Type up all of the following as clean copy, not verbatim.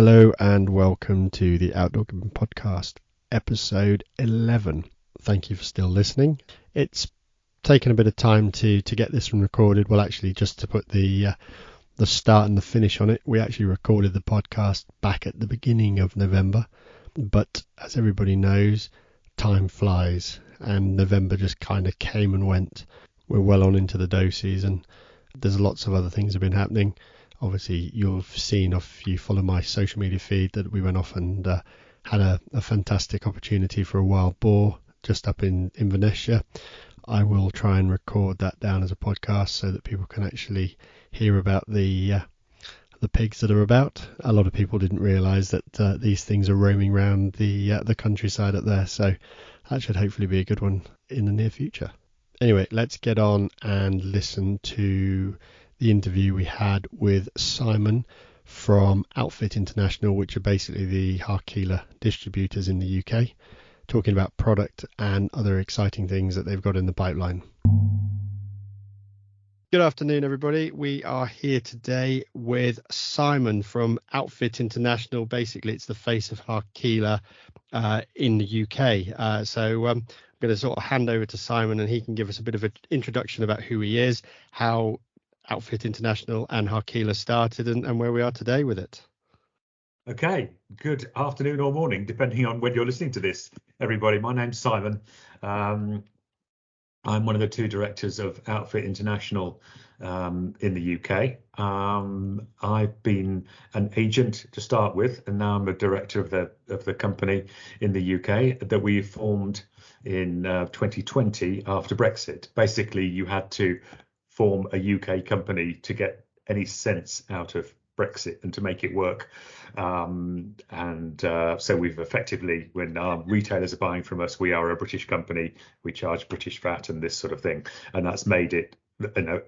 Hello and welcome to the Outdoor Gibbon Podcast, episode 11. Thank you for still listening. It's taken a bit of time to get this one recorded. Well, actually, just to put the start and the finish on it, we actually recorded the podcast back at the beginning of November. But as everybody knows, time flies and November just kind of came and went. We're well on into the doe season. There's lots of other things have been happening. Obviously, you've seen, if you follow my social media feed, that we went off and had a fantastic opportunity for a wild boar just up in Inverness. I will try and record that down as a podcast so that people can actually hear about the pigs that are about. A lot of people didn't realise that these things are roaming around the countryside up there, so that should hopefully be a good one in the near future. Anyway, let's get on and listen to the interview we had with Simon from Outfit International, which are basically the Harkila distributors in the UK, talking about product and other exciting things that they've got in the pipeline. Good afternoon, everybody. We are here today with Simon from Outfit International. Basically, it's the face of Harkila in the UK. So I'm going to sort of hand over to Simon and he can give us a bit of an introduction about who he is, how Outfit International and Harkila started and where we are today with it. Okay, good afternoon or morning, depending on when you're listening to this, everybody. My name's Simon. I'm one of the two directors of Outfit International in the UK. I've been an agent to start with, and now I'm a director of the company in the UK that we formed in 2020 after Brexit. Basically, you had to form a UK company to get any sense out of Brexit and to make it work. So we've effectively, when our retailers are buying from us, we are a British company, we charge British VAT and this sort of thing, and that's made it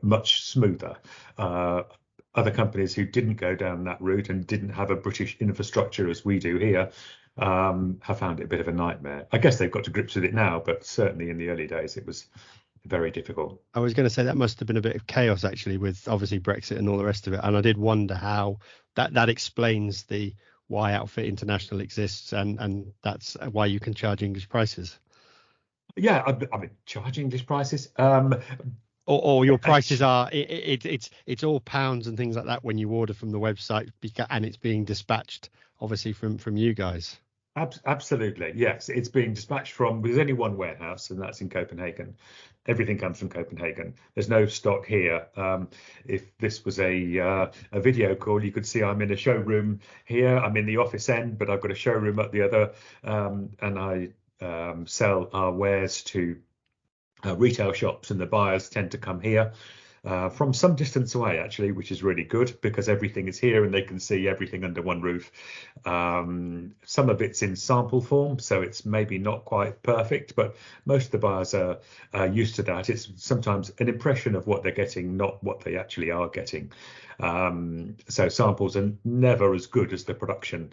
much smoother. Other companies who didn't go down that route and didn't have a British infrastructure as we do here have found it a bit of a nightmare. I guess they've got to grips with it now, but certainly in the early days it was very difficult. I was going to say that must have been a bit of chaos actually, with obviously Brexit and all the rest of it, and I did wonder how that explains why Outfit International exists and that's why you can charge English prices. Yeah, I mean charging English prices. Or your prices are it's all pounds and things like that when you order from the website, and it's being dispatched obviously from you guys. Absolutely, yes. It's being dispatched there's only one warehouse, and that's in Copenhagen. Everything comes from Copenhagen. There's no stock here. If this was a video call, you could see I'm in a showroom here. I'm in the office end, but I've got a showroom at the other, and I sell our wares to retail shops, and the buyers tend to come here. From some distance away, actually, which is really good because everything is here and they can see everything under one roof. Some of it's in sample form, so it's maybe not quite perfect, but most of the buyers are used to that. It's sometimes an impression of what they're getting, not what they actually are getting. So samples are never as good as the production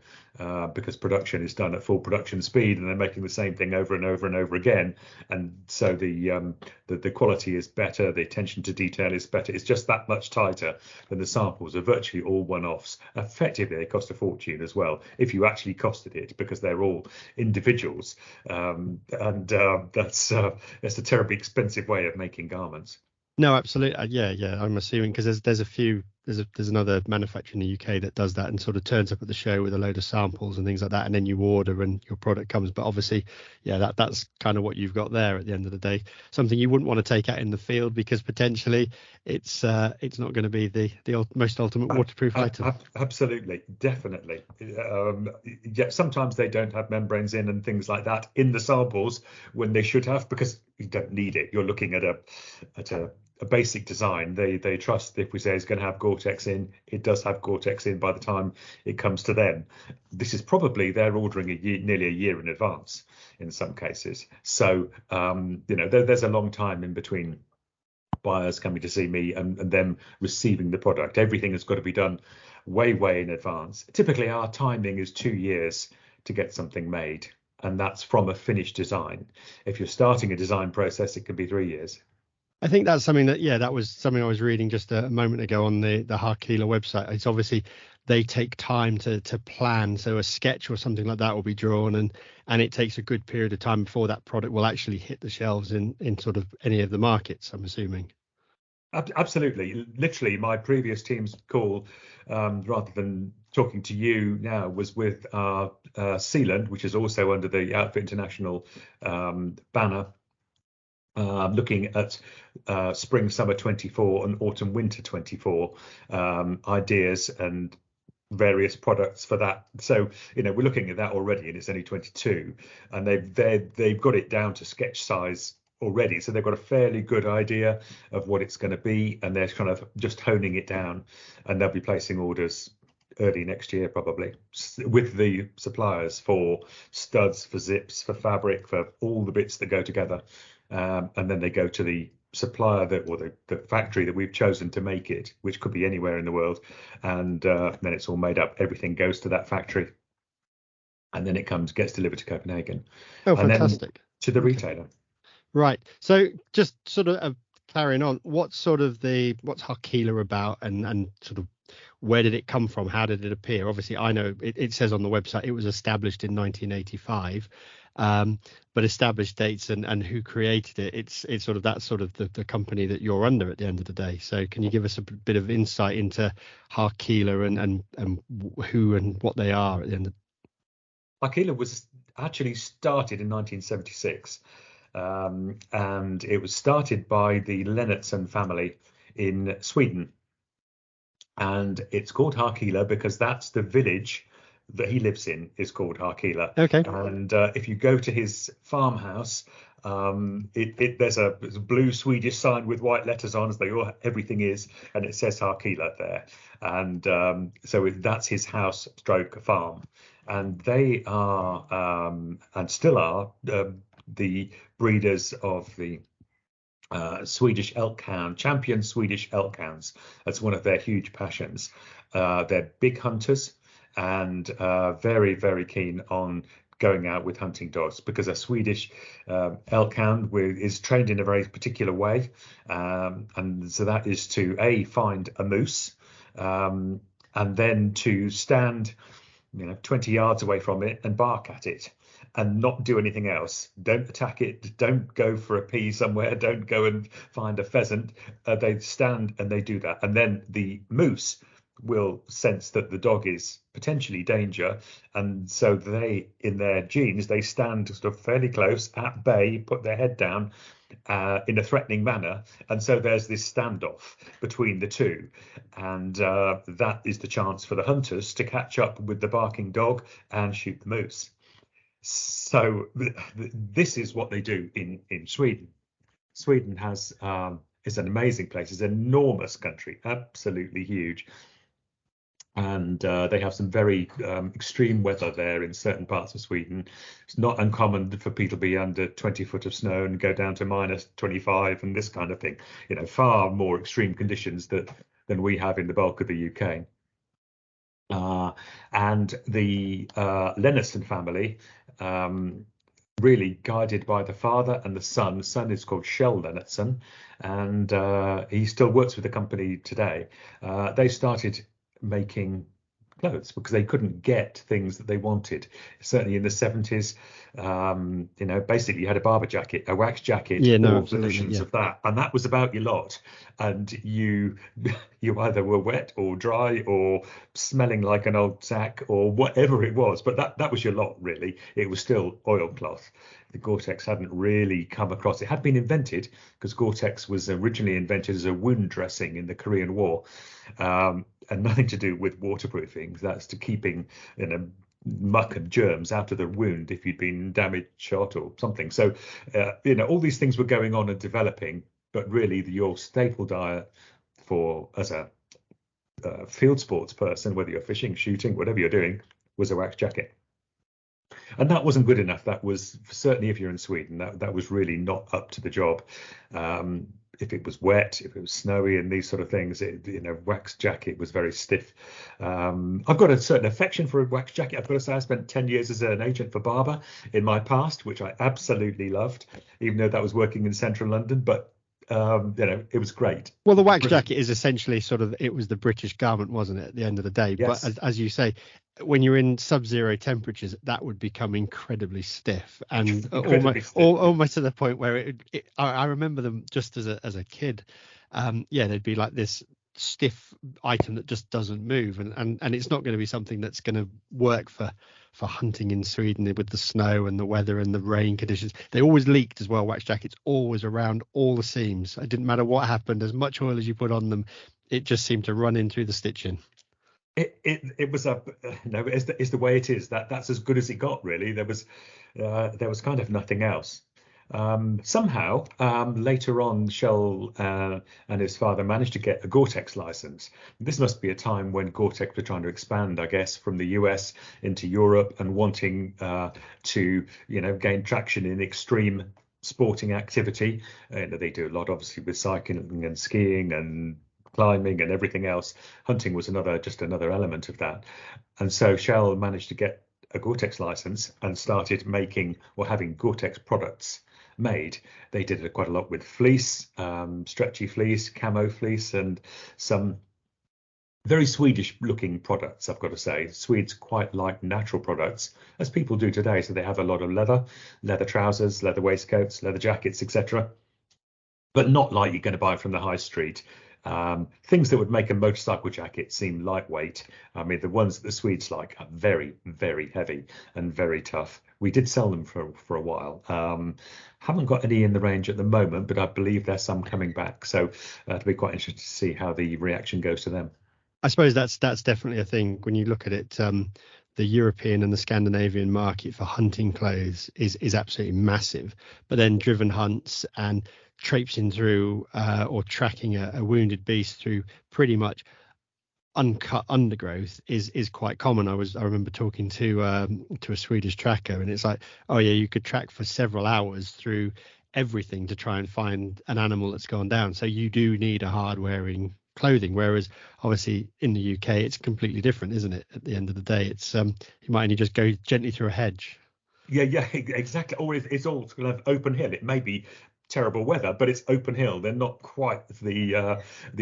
because production is done at full production speed and they're making the same thing over and over and over again. And so the quality is better, the attention to detail is better. It's just that much tighter than the samples are virtually all one-offs. Effectively, they cost a fortune as well, if you actually costed it, because they're all individuals. That's a terribly expensive way of making garments. No, absolutely. Yeah. I'm assuming because there's another manufacturer in the UK that does that and sort of turns up at the show with a load of samples and things like that, and then you order and your product comes. But obviously, yeah, that's kind of what you've got there at the end of the day. Something you wouldn't want to take out in the field because potentially it's not going to be the most ultimate waterproof item. Absolutely, definitely. Yeah, sometimes they don't have membranes in and things like that in the samples when they should have, because you don't need it. You're looking at a basic design. They trust if we say it's going to have Gore-Tex in, it does have Gore-Tex in by the time it comes to them. This is probably they're ordering nearly a year in advance in some cases. So there's a long time in between buyers coming to see me and them receiving the product. Everything has got to be done way in advance. Typically our timing is 2 years to get something made, and that's from a finished design. If you're starting a design process, it can be 3 years. I think that's something that, yeah, that was something I was reading just a moment ago on the Harkila website. It's obviously they take time to plan. So a sketch or something like that will be drawn, and it takes a good period of time before that product will actually hit the shelves in sort of any of the markets, I'm assuming. Absolutely. Literally, my previous team's call, rather than talking to you now, was with Sealand, which is also under the Outfit International banner, looking at spring summer 24 and autumn winter 24 ideas and various products for that. So we're looking at that already, and it's only 22, and they've got it down to sketch size already, so they've got a fairly good idea of what it's going to be, and they're kind of just honing it down, and they'll be placing orders early next year probably with the suppliers for studs, for zips, for fabric, for all the bits that go together, and then they go to the supplier the factory that we've chosen to make it, which could be anywhere in the world, and then it's all made up. Everything goes to that factory, and then it gets delivered to Copenhagen, Oh, and then fantastic. to the Okay. retailer. Right. So just sort of carrying on, what's Harkila about, and sort of where did it come from? How did it appear? Obviously, I know it says on the website it was established in 1985, but established dates and who created it, it's sort of the company that you're under at the end of the day. So can you give us a bit of insight into Harkila and who and what they are at the end of? Harkila was actually started in 1976, and it was started by the Lennertson family in Sweden. And it's called Harkila because that's the village that he lives in is called Harkila. Okay. And if you go to his farmhouse, there's a blue Swedish sign with white letters on, as everything is, and it says Harkila there. And so that's his house stroke farm. And they are and still are the breeders of the Swedish elk hound, champion Swedish elk hounds. That's one of their huge passions. They're big hunters and very, very keen on going out with hunting dogs, because a Swedish elk hound is trained in a very particular way. And so that is to find a moose, and then to stand 20 yards away from it and bark at it and not do anything else. Don't attack it. Don't go for a pea somewhere. Don't go and find a pheasant. They stand and they do that. And then the moose will sense that the dog is potentially danger. And so they, in their genes, they stand sort of fairly close at bay, put their head down in a threatening manner. And so there's this standoff between the two. And that is the chance for the hunters to catch up with the barking dog and shoot the moose. So this is what they do in Sweden. Sweden is an amazing place. It's an enormous country, absolutely huge. And they have some very extreme weather there in certain parts of Sweden. It's not uncommon for people to be under 20 foot of snow and go down to minus 25 and this kind of thing. Far more extreme conditions than we have in the bulk of the UK. And the Lennertson family, really guided by the father and the son. The son is called Kjell Lennertson, and he still works with the company today. They started making clothes because they couldn't get things that they wanted. Certainly in the 70s, basically you had a barber jacket, a wax jacket, or versions of that, and that was about your lot. And you either were wet or dry or smelling like an old sack or whatever it was, but that was your lot, really. It was still oilcloth. The Gore-Tex hadn't really come across. It had been invented because Gore-Tex was originally invented as a wound dressing in the Korean War, and nothing to do with waterproofing. That's to keeping muck and germs out of the wound if you'd been damaged, shot or something. So all these things were going on and developing, but really your staple diet as a field sports person, whether you're fishing, shooting, whatever you're doing, was a wax jacket. And that wasn't good enough. That was, certainly if you're in Sweden, that was really not up to the job. If it was wet, if it was snowy and these sort of things, wax jacket was very stiff. I've got a certain affection for a wax jacket. I've got to say, I spent 10 years as an agent for Barbour in my past, which I absolutely loved, even though that was working in central London. But It was great. Well, the wax Brilliant. jacket is essentially it was the British garment, wasn't it, at the end of the day? But Yes, as you say, when you're in sub-zero temperatures, that would become incredibly stiff and incredibly stiff. almost to the point where I remember them just as a kid. Yeah, they'd be like this stiff item that just doesn't move, and it's not going to be something that's going to work for hunting in Sweden with the snow and the weather and the rain conditions. They always leaked as well, wax jackets, always around all the seams. It didn't matter what happened, as much oil as you put on them, it just seemed to run in through the stitching. It was it's the way it is. That's as good as it got, really. There was kind of nothing else. Somehow, later on, Shell and his father managed to get a Gore-Tex license. This must be a time when Gore-Tex were trying to expand, I guess, from the US into Europe and wanting to, gain traction in extreme sporting activity. They do a lot, obviously, with cycling and skiing and climbing and everything else. Hunting was just another element of that. And so Shell managed to get a Gore-Tex license and started making or having Gore-Tex products made. They did it quite a lot with fleece, stretchy fleece, camo fleece, and some very Swedish looking products, I've got to say. Swedes quite like natural products, as people do today. So they have a lot of leather trousers, leather waistcoats, leather jackets, etc. But not like you're going to buy from the high street. Things that would make a motorcycle jacket seem lightweight. I mean, the ones that the Swedes like are very, very heavy and very tough. We did sell them for a while. Haven't got any in the range at the moment, but I believe there's some coming back. So it'll be quite interesting to see how the reaction goes to them. I suppose that's definitely a thing when you look at it. The European and the Scandinavian market for hunting clothes is absolutely massive. But then driven hunts and traipsing through or tracking a wounded beast through pretty much uncut undergrowth is quite common. I remember talking to a Swedish tracker, and it's like, oh yeah, you could track for several hours through everything to try and find an animal that's gone down. So you do need a hard wearing clothing, whereas obviously in the UK it's completely different, isn't it? At the end of the day, it's you might only just go gently through a hedge. Yeah, exactly. Or it's all kind of open hill. It may be terrible weather, but it's open hill. They're not quite the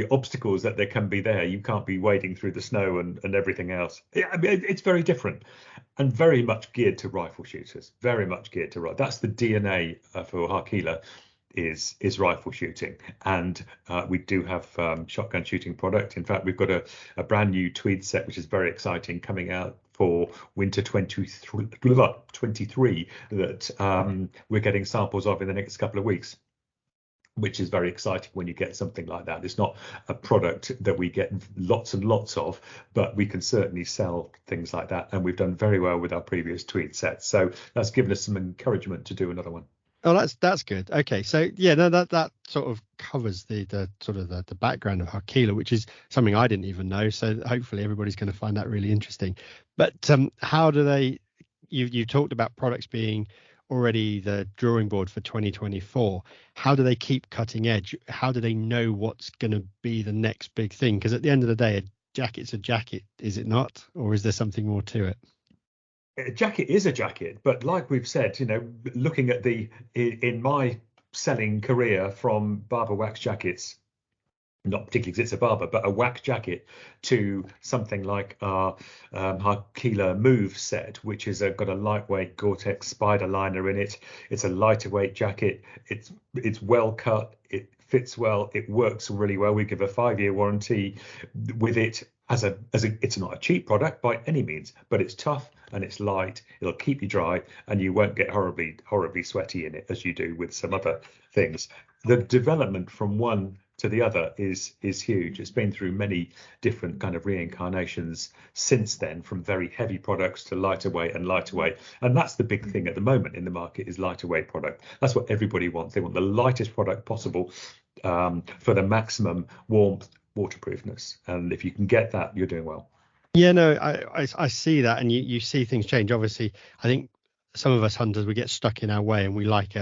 obstacles that there can be there. You can't be wading through the snow and everything else. Yeah, I mean, it's very different and very much geared to rifle shooters. Very much geared to That's the DNA for Harkila is rifle shooting, and we do have shotgun shooting product. In fact, we've got a brand new tweed set which is very exciting coming out for winter 23 that we're getting samples of in the next couple of weeks, which is very exciting when you get something like that. It's not a product that we get lots and lots of, but we can certainly sell things like that, and we've done very well with our previous tweed sets, so that's given us some encouragement to do another one. Oh, that's good. Okay, so yeah, no, that sort of covers the sort of the background of Harkila, which is something I didn't even know. So hopefully everybody's going to find that really interesting. But how do they? You talked about products being already the drawing board for 2024. How do they keep cutting edge? How do they know what's going to be the next big thing? Because at the end of the day, a jacket's a jacket, is it not? Or is there something more to it? A jacket is a jacket, but like we've said, looking at in my selling career from barber wax jackets, not particularly because it's a barber, but a wax jacket, to something like our Harkila Move set, which is got a lightweight Gore-Tex spider liner in it. It's a lighter weight jacket. It's well cut. It fits well. It works really well. We give a 5-year warranty with it. It's not a cheap product by any means, but it's tough and it's light. It'll keep you dry, and you won't get horribly sweaty in it as you do with some other things. The development from one to the other is huge. It's been through many different kind of reincarnations since then, from very heavy products to lighter weight, and that's the big thing at the moment in the market, is lighter weight product. That's what everybody wants. They want the lightest product possible for the maximum warmth, waterproofness, and if you can get that, you're doing well. Yeah, no, I see that, and you see things change. Obviously, I think some of us hunters, we get stuck in our way, and we like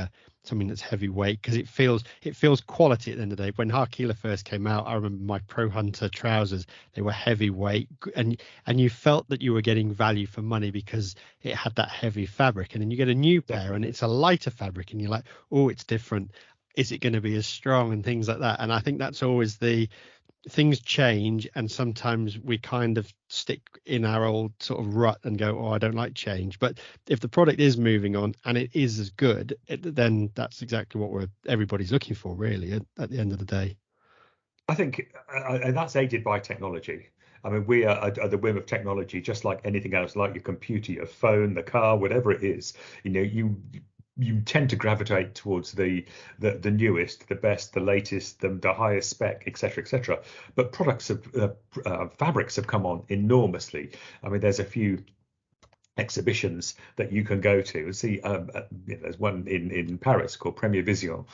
something that's heavyweight because it feels quality at the end of the day. When Harkila first came out, I remember my Pro Hunter trousers, they were heavyweight, and you felt that you were getting value for money because it had that heavy fabric. And then you get a new pair and it's a lighter fabric, and you're like, oh, it's different. is it going to be as strong and things like that. And I think that's always the things change, and sometimes we kind of stick in our old sort of rut and go, oh, I don't like change. But if the product is moving on and it is as good, then that's exactly what everybody's looking for, really, at the end of the day. I think, and that's aided by technology. I mean, we are at the whim of technology, just like anything else, like your computer, your phone, the car, whatever it is. You tend to gravitate towards the newest, the best, the latest, the highest spec, etc., etc. But fabrics have come on enormously. I mean, there's a few exhibitions that you can go to and see. There's one in Paris called Premier Vision,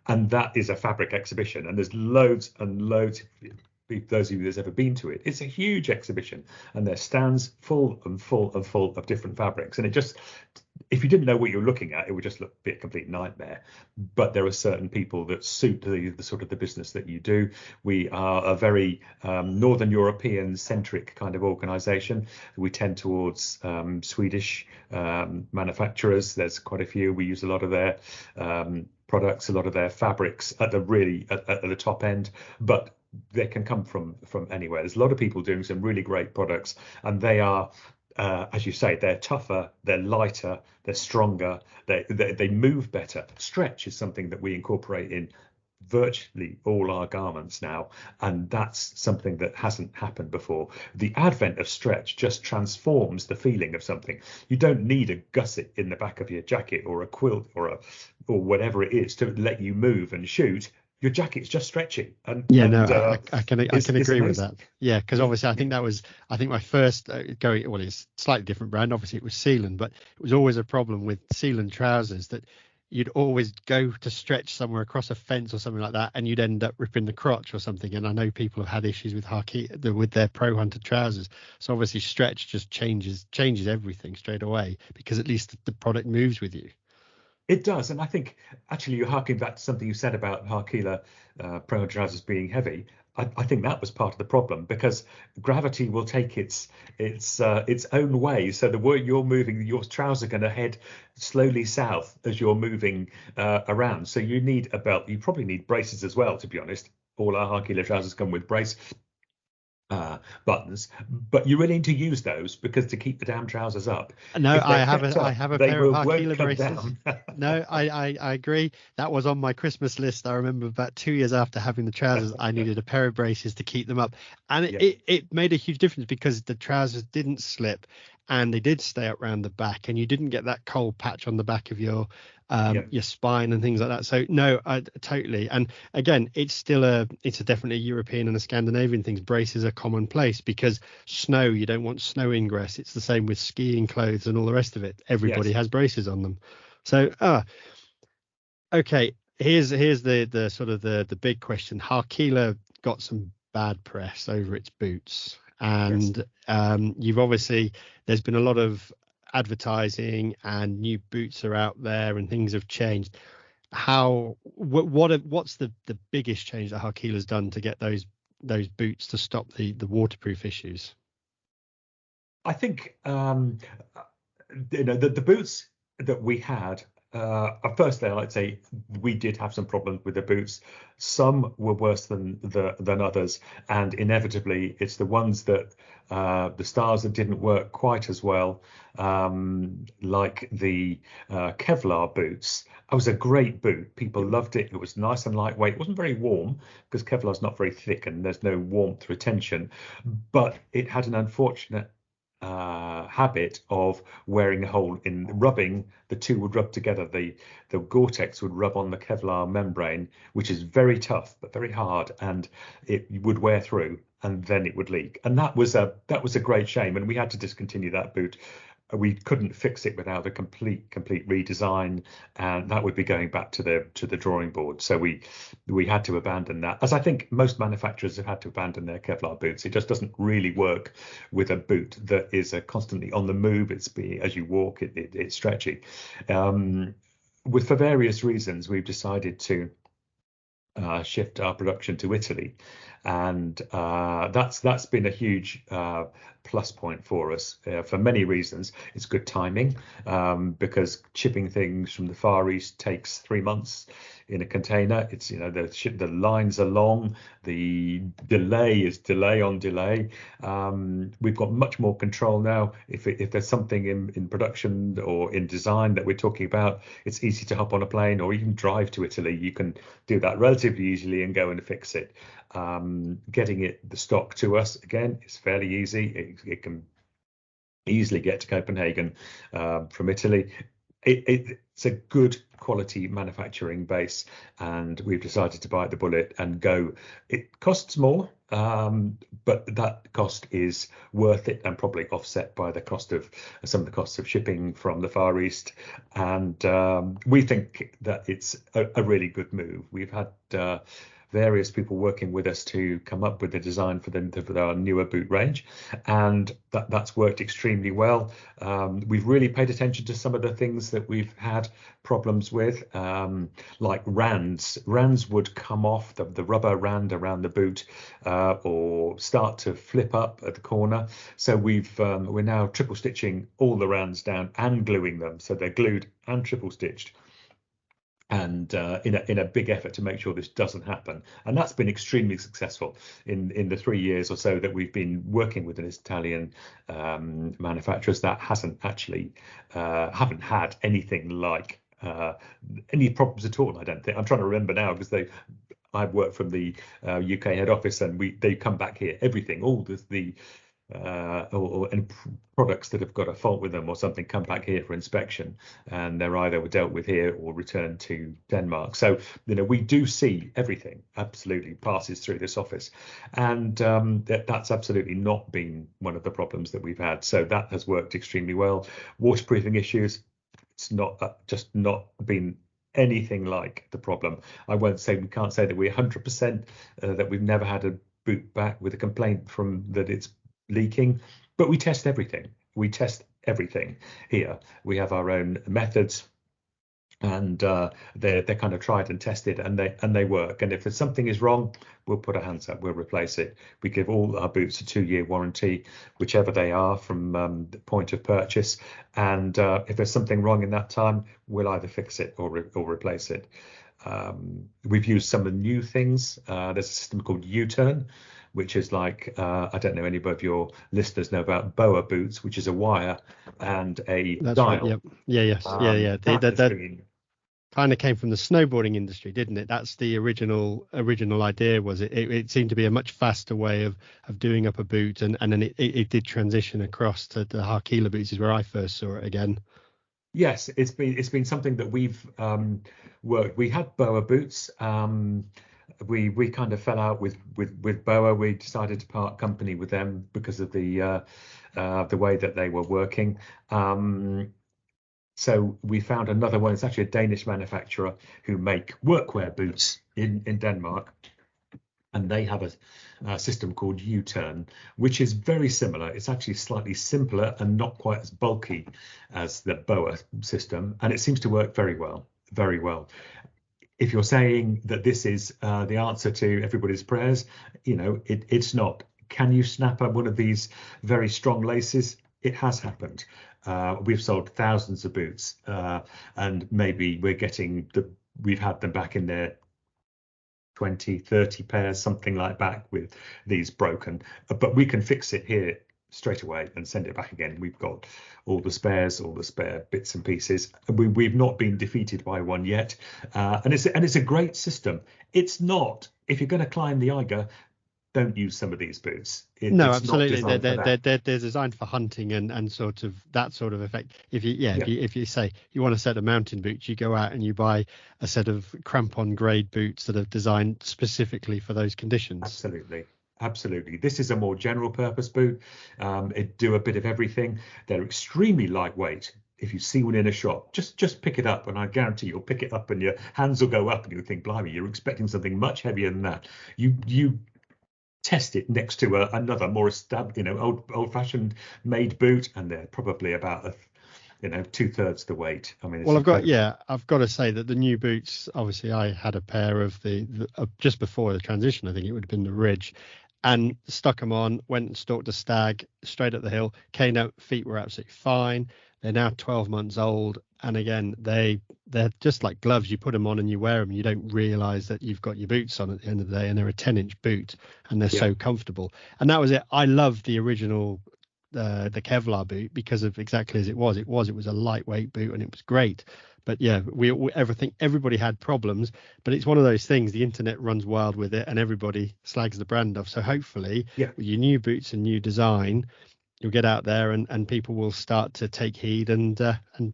and that is a fabric exhibition, and there's loads and loads. Those of you that's ever been to it, it's a huge exhibition, and there's stands full and full and full of different fabrics. And it just, if you didn't know what you're looking at, it would just be a complete nightmare. But there are certain people that suit the sort of the business that you do. We are a very Northern European centric kind of organization. We tend towards Swedish manufacturers. There's quite a few. We use a lot of their products, a lot of their fabrics at the top end, but they can come from anywhere. There's a lot of people doing some really great products, and they are, as you say, they're tougher, they're lighter, they're stronger, they move better. Stretch is something that we incorporate in virtually all our garments now, and that's something that hasn't happened before. The advent of stretch just transforms the feeling of something. You don't need a gusset in the back of your jacket or a quilt or whatever it is to let you move and shoot. Your jacket's just stretchy, and I can agree with that. Yeah, because obviously I think my first it's slightly different brand. Obviously it was Sealand, but it was always a problem with Sealand trousers that you'd always go to stretch somewhere across a fence or something like that, and you'd end up ripping the crotch or something. And I know people have had issues with Harkila with their Pro Hunter trousers. So obviously stretch just changes everything straight away, because at least the product moves with you. It does, and I think actually you're harking back to something you said about Harkila Pro trousers being heavy. I think that was part of the problem, because gravity will take its own way. So the way you're moving, your trousers are going to head slowly south as you're moving around. So you need a belt. You probably need braces as well, to be honest. All our Harkila trousers come with brace buttons, but you really need to use those, because to keep the damn trousers up. No, I have a pair of Harkila braces. No, I agree. That was on my Christmas list. I remember about 2 years after having the trousers, I needed a pair of braces to keep them up, and it made a huge difference, because the trousers didn't slip and they did stay up round the back, and you didn't get that cold patch on the back of your spine and things like that. So no, I totally. And again, it's definitely a European and a Scandinavian thing. Braces are commonplace, because snow, you don't want snow ingress. It's the same with skiing clothes and all the rest of it. Everybody has braces on them. So okay, here's the sort of the big question. Harkila got some bad press over its boots, and you've obviously, there's been a lot of advertising and new boots are out there and things have changed. What's the biggest change that Harkila's done to get those boots to stop the waterproof issues? I think the boots that we had, firstly, I'd say we did have some problems with the boots. Some were worse than others, and inevitably it's the ones that the stars that didn't work quite as well, like the Kevlar boots. It was a great boot. People loved it. It was nice and lightweight. It wasn't very warm, because Kevlar's not very thick and there's no warmth retention, but it had an unfortunate habit of wearing a hole in rubbing. The two would rub together. The Gore-Tex would rub on the Kevlar membrane, which is very tough but very hard, and it would wear through, and then it would leak. And that was a great shame, and we had to discontinue that boot. We couldn't fix it without a complete redesign, and that would be going back to the drawing board. So we had to abandon that, as I think most manufacturers have had to abandon their Kevlar boots. It just doesn't really work with a boot that is constantly on the move. As you walk, it's stretchy. For various reasons, we've decided to shift our production to Italy, and that's been a huge plus point for us for many reasons. It's good timing, because shipping things from the Far East takes 3 months in a container. It's, the lines are long, the delay is delay on delay. We've got much more control now. If there's something in production or in design that we're talking about, it's easy to hop on a plane or even drive to Italy. You can do that relatively easily and go and fix it. Getting the stock to us again is fairly easy. It can easily get to Copenhagen from Italy. It's a good quality manufacturing base, and we've decided to bite the bullet and go. It costs more, but that cost is worth it, and probably offset by the cost of some of the costs of shipping from the Far East. And we think that it's a really good move. We've had various people working with us to come up with the design for our newer boot range, and that's worked extremely well. We've really paid attention to some of the things that we've had problems with, like rands. Rands would come off, the rubber rand around the boot, or start to flip up at the corner. So we're now triple stitching all the rands down and gluing them, so they're glued and triple stitched, and in a big effort to make sure this doesn't happen. And that's been extremely successful in the 3 years or so that we've been working with an Italian manufacturers. That hasn't actually haven't had anything like any problems at all, I don't think. I'm trying to remember now, because I've worked from the UK head office, and they come back here, everything, all the or products that have got a fault with them or something come back here for inspection, and they're either dealt with here or returned to Denmark. So we do see everything absolutely passes through this office, and that's absolutely not been one of the problems that we've had. So that has worked extremely well. Waterproofing issues, it's just not been anything like the problem. I won't say, we can't say that we're 100% that we've never had a boot back with a complaint from that it's leaking, but we test everything. We test everything here. We have our own methods, and they're kind of tried and tested, and they work. And if there's something is wrong, we'll put our hands up, we'll replace it. We give all our boots a 2-year warranty, whichever they are, from the point of purchase. And if there's something wrong in that time, we'll either fix it or replace it. We've used some of the new things. There's a system called U-turn, which is like, I don't know, any of your listeners know about BOA boots, which is a wire and a That's dial. Right, yep. Yeah. That kind of came from the snowboarding industry, didn't it? That's the original idea. Was it seemed to be a much faster way of doing up a boot, and then it did transition across to the Harkila boots, is where I first saw it again. Yes, it's been something that we've worked. We had BOA boots. We kind of fell out with BOA. We decided to part company with them because of the way that they were working. So we found another one. It's actually a Danish manufacturer who make workwear boots in Denmark, and they have a system called U-turn, which is very similar. It's actually slightly simpler and not quite as bulky as the BOA system, and it seems to work very well, very well. If you're saying that this is the answer to everybody's prayers, it's not. Can you snap up one of these very strong laces? It has happened. We've sold thousands of boots, and maybe we've had them back in there 20, 30 pairs, something like that, with these broken. But we can fix it here straight away and send it back again. We've got all the spare bits and pieces. We've not been defeated by one yet, and it's a great system. It's not, if you're going to climb the Eiger, don't use some of these boots. No, absolutely. They're designed for hunting and sort of that sort of effect. If you say you want a set of mountain boots, you go out and you buy a set of crampon grade boots that are designed specifically for those conditions. Absolutely. This is a more general purpose boot. It do a bit of everything. They're extremely lightweight. If you see one in a shop, just pick it up, and I guarantee you'll pick it up and your hands will go up and you'll think, blimey, you're expecting something much heavier than that. You test it next to another more old-fashioned made boot, and they're probably about 2/3 the weight. I mean, it's Well, incredible. I've got to say that the new boots, obviously I had a pair of just before the transition, I think it would have been the Ridge, and stuck them on, went and stalked a stag straight up the hill, came out, feet were absolutely fine. They're now 12 months old. And again, they're just like gloves. You put them on and you wear them. You don't realize that you've got your boots on at the end of the day, and they're a 10-inch boot and they're Yeah. so comfortable. And that was it. I love the original the Kevlar boot because of exactly as it was. It was a lightweight boot and it was great. But yeah, everybody had problems. But it's one of those things. The internet runs wild with it, and everybody slags the brand off. So hopefully, Yeah. with your new boots and new design, you'll get out there and people will start to take heed and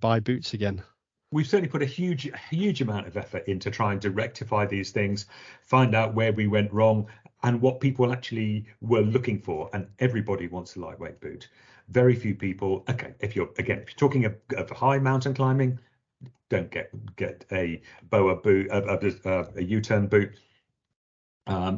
buy boots again. We've certainly put a huge amount of effort into trying to rectify these things, find out where we went wrong and what people actually were looking for. And everybody wants a lightweight boot. Very few people. Okay, if you're talking of high mountain climbing, don't get a BOA boot, a U-turn boot.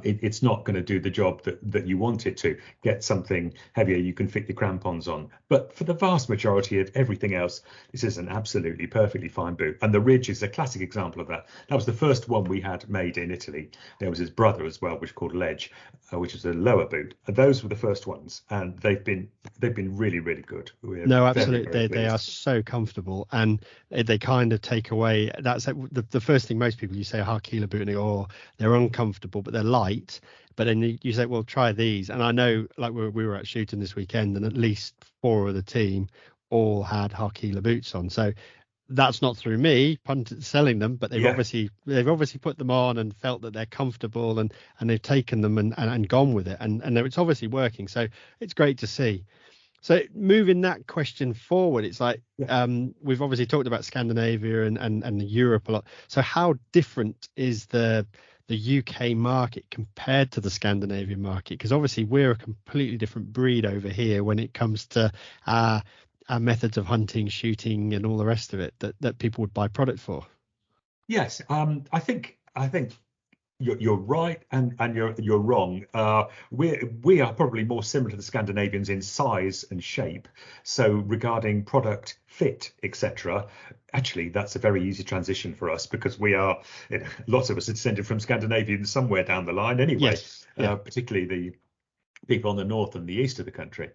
It's not going to do the job that you want it to. Get something heavier you can fit your crampons on. But for the vast majority of everything else, this is an absolutely perfectly fine boot. And the Ridge is a classic example of that. That was the first one we had made in Italy. There was his brother as well, which is called Ledge, which is a lower boot. And those were the first ones, and they've been really, really good. We're No, very, absolutely. very They are pleased. so comfortable, and they kind of take away. That's like the first thing most people, you say a Harkila boot and they go, oh, they're uncomfortable, but they're light. But then you say, well, try these. And I know, like we were at shooting this weekend, and at least 4 of the team all had Harkila boots on. So that's not through me selling them, but Yeah. they've obviously put them on and felt that they're comfortable, and they've taken them and gone with it, and it's obviously working. So it's great to see. So moving that question forward, it's like Yeah. we've obviously talked about Scandinavia and Europe a lot. So how different is the UK market compared to the Scandinavian market? Because obviously we're a completely different breed over here when it comes to our methods of hunting, shooting, and all the rest of it that people would buy product for. Yes. I think you're right and you're wrong. We are probably more similar to the Scandinavians in size and shape. So regarding product fit, etc., actually that's a very easy transition for us because we are, lots of us are descended from Scandinavians somewhere down the line anyway, Yes. Yeah. particularly the people on the north and the east of the country.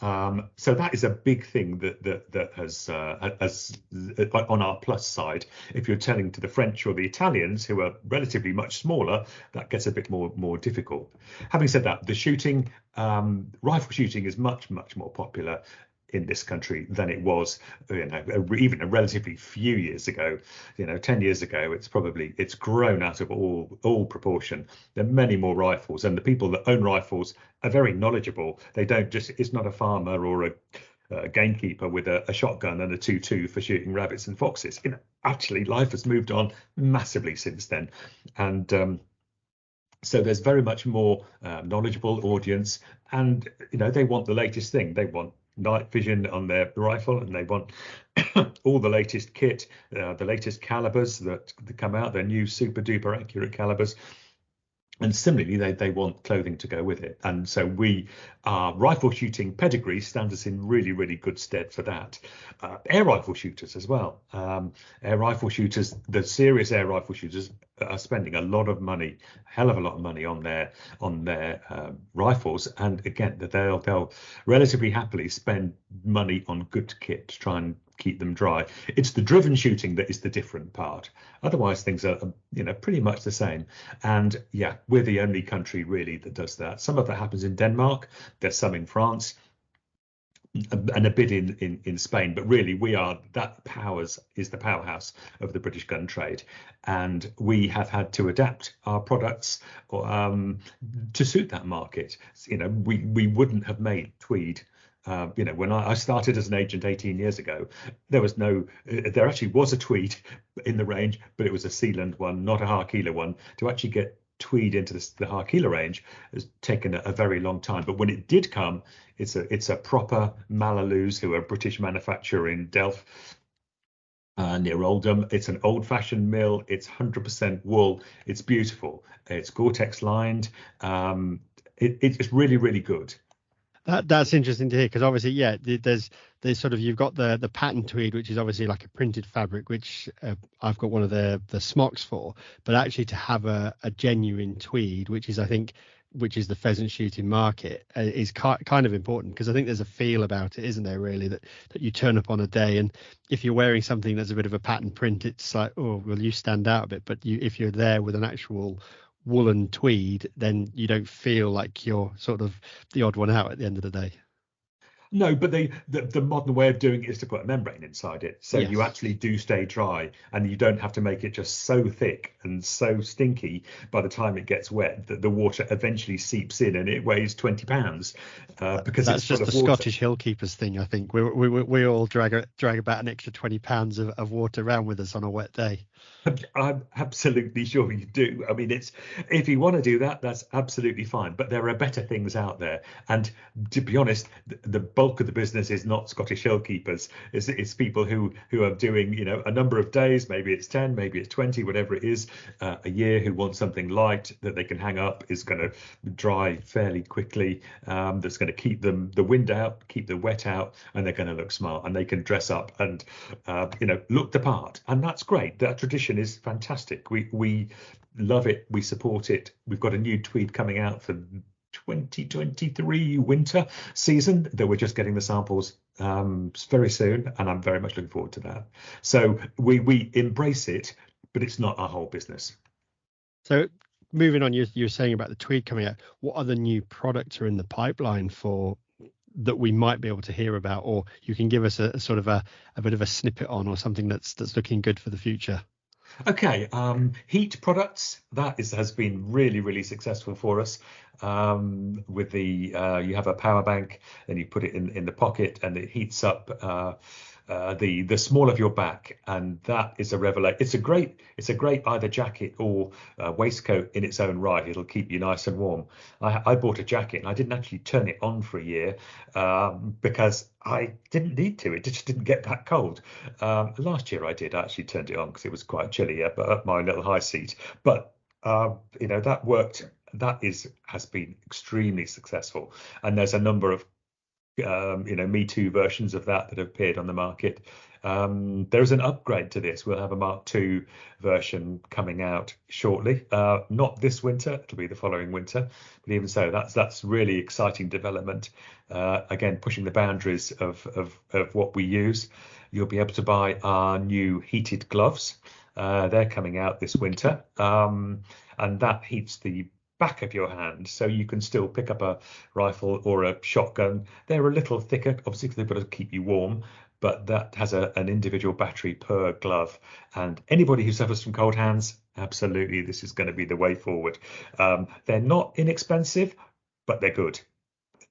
So that is a big thing that has on our plus side. If you're telling to the French or the Italians, who are relatively much smaller, that gets a bit more difficult. Having said that, the shooting, rifle shooting, is much more popular in this country than it was, even a relatively few years ago. 10 years ago, it's grown out of all proportion. There are many more rifles, and the people that own rifles are very knowledgeable. They don't just, it's not a farmer or a gamekeeper with a shotgun and a 2.2 for shooting rabbits and foxes. Actually, life has moved on massively since then, and so there's very much more knowledgeable audience, and they want the latest thing. They want night vision on their rifle, and they want all the latest kit, the latest calibers that come out, their new super duper accurate calibers. And similarly, they want clothing to go with it. And so our rifle shooting pedigree stands us in really good stead for that. Air rifle shooters as well. Air rifle shooters, the serious air rifle shooters, are spending a lot of money, hell of a lot of money on their rifles. And again, they'll relatively happily spend money on good kit to try and keep them dry. It's the driven shooting that is the different part. Otherwise, things are pretty much the same. And yeah, we're the only country really that does that. Some of that happens in Denmark. There's some in France, and a bit in Spain, but really is the powerhouse of the British gun trade, and we have had to adapt our products to suit that market. We wouldn't have made tweed. When I started as an agent 18 years ago, there actually was a tweed in the range, but it was a Sealand one, not a Harkila one. To actually get tweed into the Harkila range has taken a very long time. But when it did come, it's a proper Malalus, who are a British manufacturer in Delft, near Oldham. It's an old-fashioned mill. It's 100% wool. It's beautiful. It's Gore-Tex lined. It's really good. That's interesting to hear, because obviously, yeah, there's sort of, you've got the pattern tweed, which is obviously like a printed fabric, which I've got one of the smocks for. But actually, to have a genuine tweed, which is, I think, which is the pheasant shooting market, is kind of important, because I think there's a feel about it, isn't there? Really, that you turn up on a day, and if you're wearing something that's a bit of a pattern print, it's like, oh, well, you stand out a bit. But if you're there with an actual woolen tweed, then you don't feel like you're sort of the odd one out at the end of the day. No, but the modern way of doing it is to put a membrane inside it, so you Yes. actually do stay dry, and you don't have to make it just so thick and so stinky by the time it gets wet that the water eventually seeps in and it weighs 20 pounds because it's That's full just the of water. Scottish hill keepers thing, I think. We all drag about an extra 20 pounds of water around with us on a wet day. I'm absolutely sure you do. I mean, it's if you want to do that, that's absolutely fine. But there are better things out there. And to be honest, the bulk of the business is not Scottish hill keepers. It's people who are doing, a number of days. Maybe it's 10, maybe it's 20, whatever it is, a year. Who want something light that they can hang up, is going to dry fairly quickly. That's going to keep the wind out, keep the wet out, and they're going to look smart, and they can dress up and look the part. And that's great. That tradition is fantastic. We love it. We support it. We've got a new tweed coming out for 2023 winter season that we're just getting the samples very soon, and I'm very much looking forward to that. So we embrace it, but it's not our whole business. So moving on, you're saying about the tweed coming out. What other new products are in the pipeline for that we might be able to hear about, or you can give us a sort of a bit of a snippet on, or something that's looking good for the future? Okay, heat products, has been really, really successful for us. With you have a power bank and you put it in the pocket and it heats up the small of your back, and that is a revelation. It's a great either jacket or waistcoat in its own right. It'll keep you nice and warm. I bought a jacket and I didn't actually turn it on for a year because I didn't need to. It just didn't get that cold. Last year I did. I actually turned it on because it was quite chilly at my little high seat. But that worked. Has been extremely successful, and there's a number of Me Too versions of that have appeared on the market. There is an upgrade to this. We'll have a Mark II version coming out shortly. Not this winter, it'll be the following winter. But even so, that's really exciting development. Again, pushing the boundaries of what we use. You'll be able to buy our new heated gloves. They're coming out this winter, and that heats the back of your hand, so you can still pick up a rifle or a shotgun. They're a little thicker, obviously, because they've got to keep you warm, but that has an individual battery per glove. And anybody who suffers from cold hands, absolutely, this is going to be the way forward. They're not inexpensive, but they're good.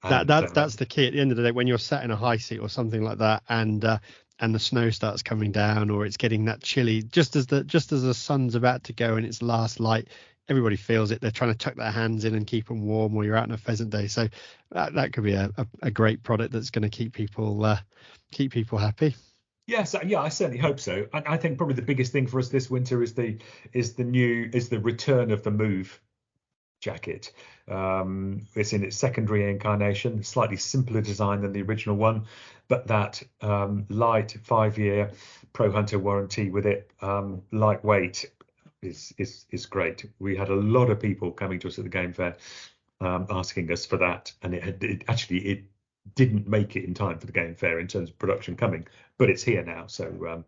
That And that's the key. At the end of the day, when you're sat in a high seat or something like that, and the snow starts coming down, or it's getting that chilly, just as the sun's about to go in its last light, everybody feels it. They're trying to tuck their hands in and keep them warm while you're out on a pheasant day. So that could be a great product that's going to keep people happy. yes, yeah, I certainly hope so. And I think probably the biggest thing for us this winter is the return of the Move jacket. It's in its secondary incarnation, slightly simpler design than the original one, but that light 5-year Pro Hunter warranty with it, lightweight, is great. We had a lot of people coming to us at the game fair asking us for that, and it didn't make it in time for the game fair in terms of production coming, but it's here now. So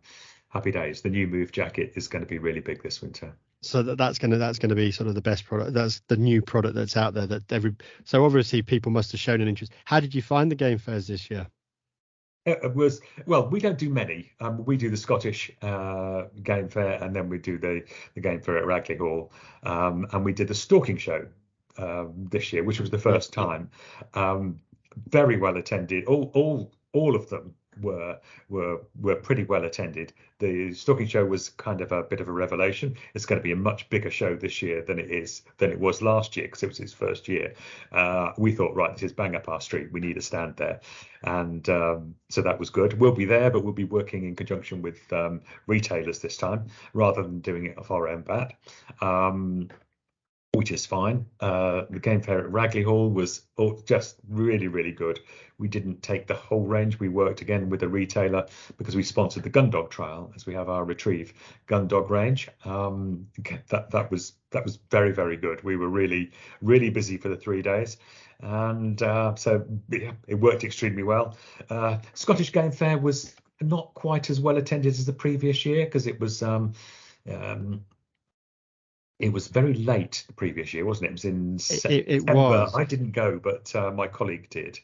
happy days. The new Move jacket is going to be really big this winter. So that's gonna be sort of the best product. That's the new product that's out there so obviously people must have shown an interest. How did you find the game fairs this year? It was, well, we don't do many. We do the Scottish game fair, and then we do the game fair at Ragley Hall, and we did the stalking show this year, which was the first time. Very well attended. All of them were pretty well attended. The stalking show was kind of a bit of a revelation. It's going to be a much bigger show this year than it was last year, because it was its first year. We thought, right, this is bang up our street. We need a stand there, and so that was good. We'll be there, but we'll be working in conjunction with retailers this time rather than doing it off our own bat. which is fine. The game fair at Ragley Hall was just really, really good. We didn't take the whole range. We worked again with a retailer because we sponsored the gun dog trial, as we have our retrieve gun dog range. That was very, very good. We were really, really busy for the 3 days, and so yeah, it worked extremely well. Scottish Game Fair was not quite as well attended as the previous year because it was very late the previous year, wasn't it? It was in It September. was. I didn't go, but my colleague did.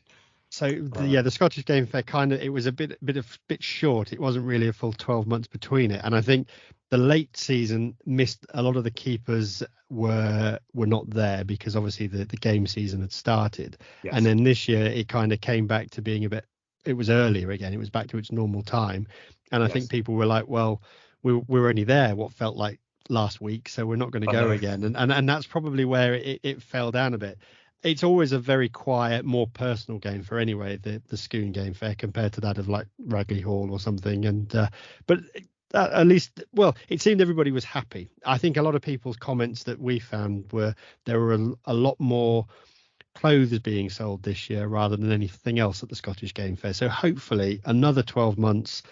So Uh, the Scottish Game Fair it was a bit short. It wasn't really a full 12 months between it, and I think the late season missed a lot of the keepers were not there because obviously the game season had started, and yes. then this year it kind of came back to being a bit. It was earlier again. It was back to its normal time, and I think Yes. people were like, well, we're only there what felt like last week, so we're not going to I go know. again, and that's probably where it fell down a bit. It's always a very quiet, more personal game for anyway, the Scone Game Fair compared to that of like Ragley Hall or something. And but at least, well, it seemed everybody was happy. I think a lot of people's comments that we found were there were a lot more clothes being sold this year rather than anything else at the Scottish Game Fair. So hopefully another 12 months,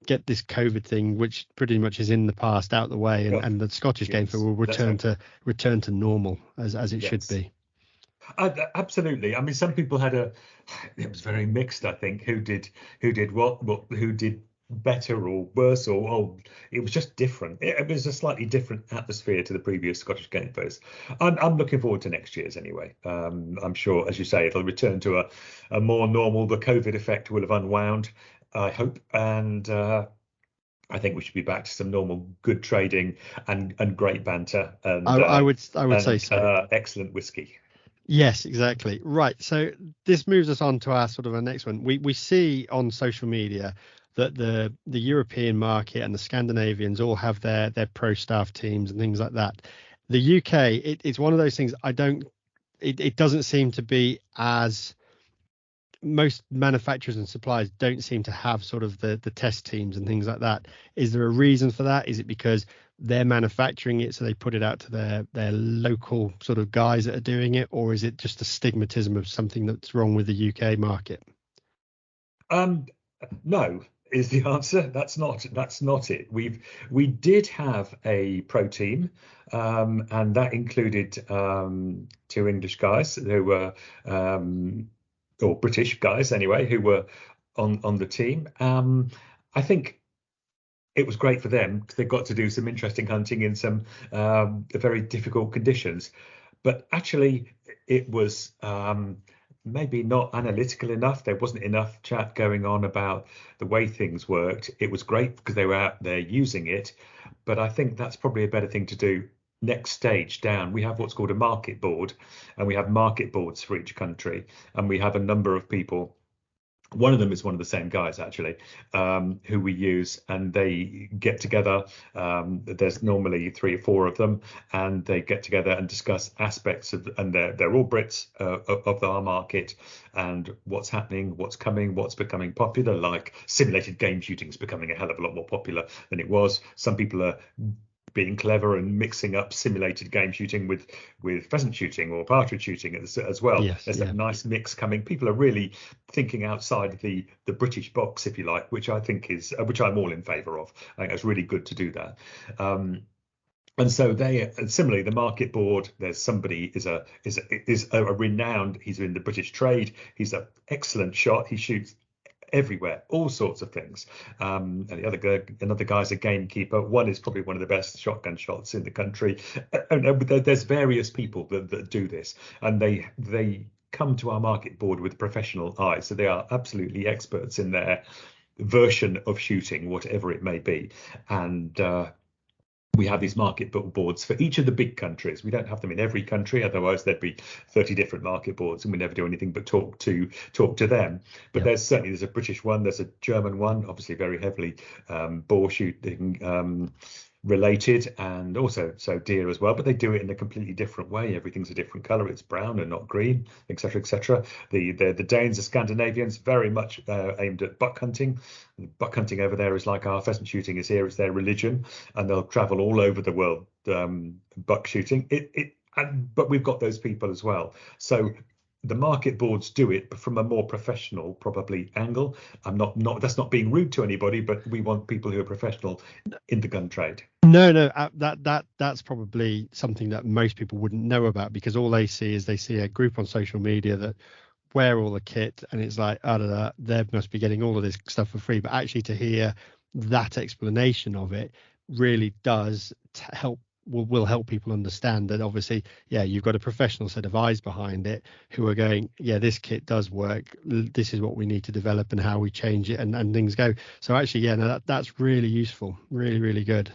get this COVID thing, which pretty much is in the past, out the way, Oh, and the Scottish Game Fair yes. will Let's hope so. return to normal as it should Yes. be. Absolutely. I mean, some people had it was very mixed, I think, who did who did better or worse, or it was just different. It was a slightly different atmosphere to the previous Scottish Game Fairs. I'm looking forward to next year's anyway. I'm sure, as you say, it'll return to a more normal. The COVID effect will have unwound, I hope, and I think we should be back to some normal good trading and great banter I would say so. excellent whiskey. Yes, exactly. Right. So this moves us on to our sort of our next one. We see on social media that the European market and the Scandinavians all have their pro staff teams and things like that. The UK, it's one of those things it doesn't seem to be as most manufacturers and suppliers don't seem to have sort of the test teams and things like that. Is there a reason for that? Is it because they're manufacturing it, so they put it out to their local sort of guys that are doing it, or is it just a stigmatism of something that's wrong with the UK market? Um, no is the answer. That's not it. We did have a pro team, and that included two English guys who were or British guys anyway, who were on the team. I think it was great for them because they got to do some interesting hunting in some very difficult conditions. But actually, it was maybe not analytical enough. There wasn't enough chat going on about the way things worked. It was great because they were out there using it, but I think that's probably a better thing to do. Next stage down, we have what's called a market board, and we have market boards for each country, and we have a number of people. One of them is one of the same guys actually, who we use, and they get together. There's normally 3 or 4 of them, and they get together and discuss aspects of, and they're all Brits of our market, and what's happening, what's coming, what's becoming popular. Like simulated game shooting is becoming a hell of a lot more popular than it was. Some people are being clever and mixing up simulated game shooting with pheasant shooting or partridge shooting as well. Yes, There's yeah. that nice mix coming. People are really thinking outside the British box, if you like, which I think is which I'm all in favour of. I think it's really good to do that. And so they similarly the market board. There's somebody is a renowned. He's in the British trade. He's an excellent shot. He shoots everywhere, all sorts of things. And the other guy, another guy's a gamekeeper. One is probably one of the best shotgun shots in the country. And there's various people that do this, and they come to our market board with professional eyes. So they are absolutely experts in their version of shooting, whatever it may be. And we have these market boards for each of the big countries. We don't have them in every country, otherwise there'd be 30 different market boards, and we never do anything but talk to them. But Yep. there's a British one, there's a German one, obviously very heavily boar shooting related, and also so deer as well. But they do it in a completely different way. Everything's a different colour. It's brown and not green, etc., etc. The Danes are Scandinavians, very much aimed at buck hunting. Buck hunting over there is like our pheasant shooting is here. It's their religion, and they'll travel all over the world buck shooting. but we've got those people as well. So the market boards do it, but from a more professional, probably angle. I'm not that's not being rude to anybody, but we want people who are professional in the gun trade. No, that's probably something that most people wouldn't know about, because all they see is a group on social media that wear all the kit, and it's like, they must be getting all of this stuff for free. But actually, to hear that explanation of it really does help. Will help people understand that, obviously, you've got a professional set of eyes behind it who are going, this kit does work. This is what we need to develop and how we change it, and things go. So actually, that's really useful. Really, really good.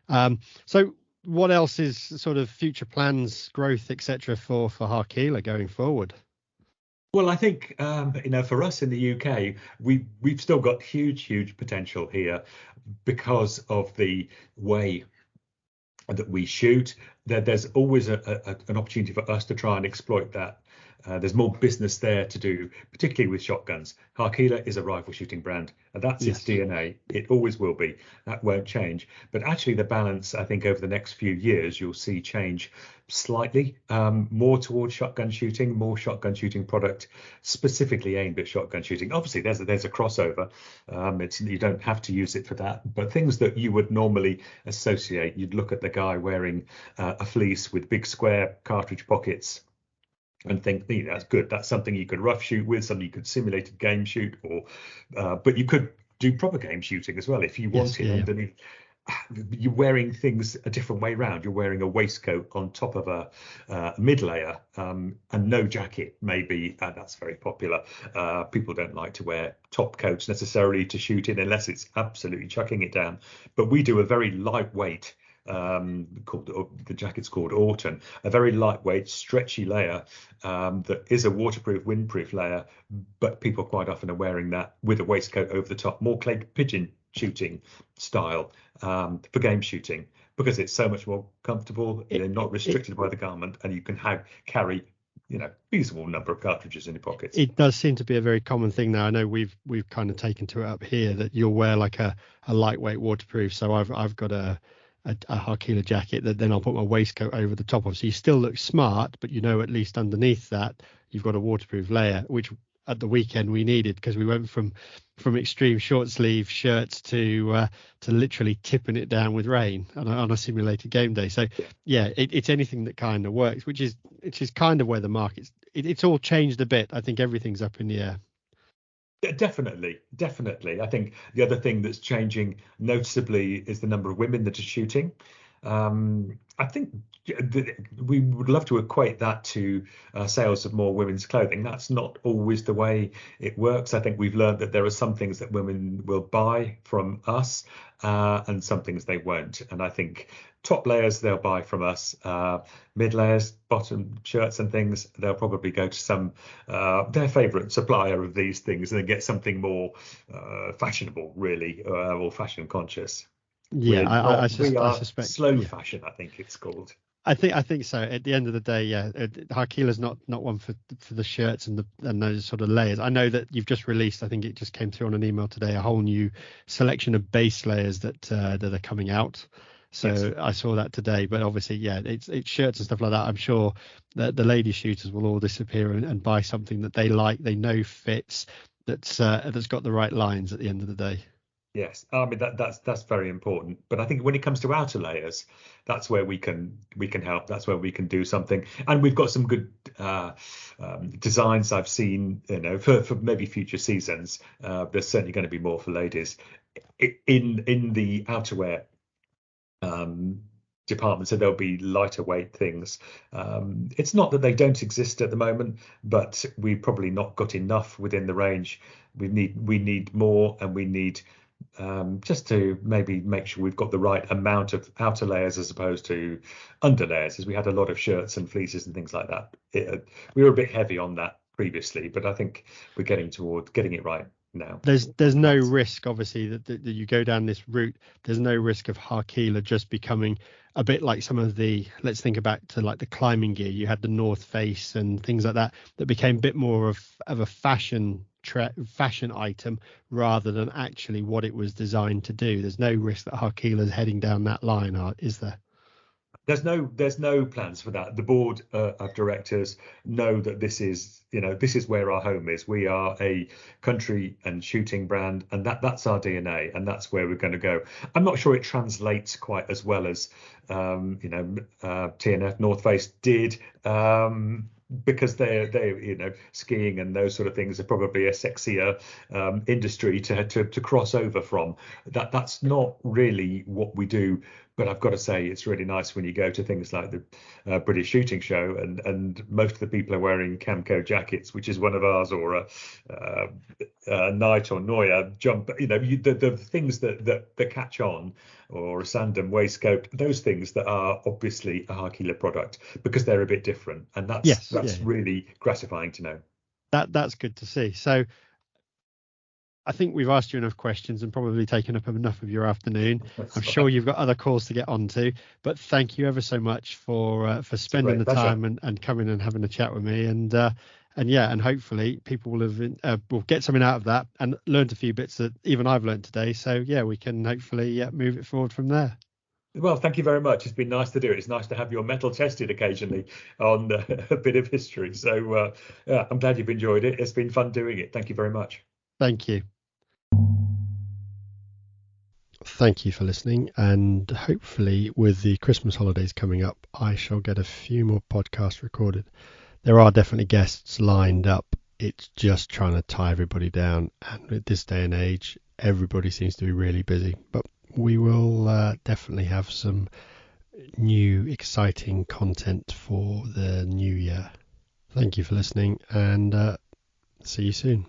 So what else is sort of future plans, growth, etc. for Harkila going forward? Well, I think for us in the UK, we've still got huge potential here because of the way that we shoot. There's always an opportunity for us to try and exploit that. There's more business there to do, particularly with shotguns. Harkila is a rifle shooting brand, and that's its DNA. It always will be. That won't change. But actually, the balance, I think, over the next few years, you'll see change slightly more towards shotgun shooting, more shotgun shooting product specifically aimed at shotgun shooting. Obviously, there's a crossover. You don't have to use it for that, but things that you would normally associate, you'd look at the guy wearing a fleece with big square cartridge pockets and think, that's good. That's something you could rough shoot with, something you could simulate a game shoot, or but you could do proper game shooting as well if you wanted. Underneath, you're wearing things a different way around. You're wearing a waistcoat on top of a mid layer, and no jacket. Maybe that's very popular. People don't like to wear top coats necessarily to shoot in unless it's absolutely chucking it down. But we do a very lightweight. The jacket's called Autumn, a very lightweight, stretchy layer that is a waterproof, windproof layer, but people quite often are wearing that with a waistcoat over the top, more clay pigeon shooting style for game shooting, because it's so much more comfortable. You're not restricted by the garment, and you can carry feasible number of cartridges in your pockets. It does seem to be a very common thing now. I know we've kind of taken to it up here that you'll wear like a lightweight waterproof. So I've got a Harkila jacket that then I'll put my waistcoat over the top of. So you still look smart, but at least underneath that you've got a waterproof layer, which at the weekend we needed, because we went from extreme short sleeve shirts to literally tipping it down with rain on a simulated game day. So it's anything that kind of works, which is kind of where the market's it's all changed a bit. I think everything's up in the air. Definitely. I think the other thing that's changing noticeably is the number of women that are shooting. I think we would love to equate that to sales of more women's clothing. That's not always the way it works. I think we've learned that there are some things that women will buy from us and some things they won't. And I think top layers they'll buy from us, mid layers, bottom shirts and things, they'll probably go to some their favourite supplier of these things and then get something more fashionable, really, or fashion conscious. I suspect slow fashion, I think it's called. I think so. At the end of the day, Harkila's not one for the shirts and those sort of layers. I know that you've just released, I think it just came through on an email today, a whole new selection of base layers that are coming out. So yes. I saw that today, but obviously, it's shirts and stuff like that. I'm sure that the lady shooters will all disappear and buy something that they like, they know fits, that's got the right lines at the end of the day. Yes, I mean that's very important. But I think when it comes to outer layers, that's where we can help. That's where we can do something. And we've got some good designs I've seen, for maybe future seasons. There's certainly going to be more for ladies in the outerwear department. So there'll be lighter weight things. It's not that they don't exist at the moment, but we've probably not got enough within the range. We need more, and we need just to maybe make sure we've got the right amount of outer layers as opposed to under layers, as we had a lot of shirts and fleeces and things like that. We were a bit heavy on that previously, but I think we're getting towards getting it right now. There's no risk, obviously, that you go down this route. There's no risk of Harkila just becoming a bit like some of the, let's think back to like the climbing gear. You had the North Face and things like that became a bit more of a fashion item rather than actually what it was designed to do. There's no risk that Harkila is heading down that line, is there? There's no plans for that. The board of directors know that this is where our home is. We are a country and shooting brand, and that's our DNA, and that's where we're going to go. I'm not sure it translates quite as well as TNF North Face did. Because they're skiing and those sort of things are probably a sexier industry to cross over from. That's not really what we do. But I've got to say, it's really nice when you go to things like the British Shooting Show, and most of the people are wearing Camco jackets, which is one of ours, or a Knight or Neue jump. The things that catch on, or a Sandom waistcoat, those things that are obviously a Harkila product because they're a bit different, and that's really gratifying to know. That's good to see. So I think we've asked you enough questions and probably taken up enough of your afternoon. I'm sure you've got other calls to get onto, but thank you ever so much for spending the time and coming and having a chat with me. And hopefully people will get something out of that and learned a few bits that even I've learned today. So yeah, we can hopefully move it forward from there. Well, thank you very much. It's been nice to do it. It's nice to have your metal tested occasionally on a bit of history. So I'm glad you've enjoyed it. It's been fun doing it. Thank you very much. Thank you. Thank you for listening, and hopefully with the Christmas holidays coming up, I shall get a few more podcasts recorded. There are definitely guests lined up. It's just trying to tie everybody down, and at this day and age, everybody seems to be really busy. But we will definitely have some new exciting content for the new year. Thank you for listening, and see you soon.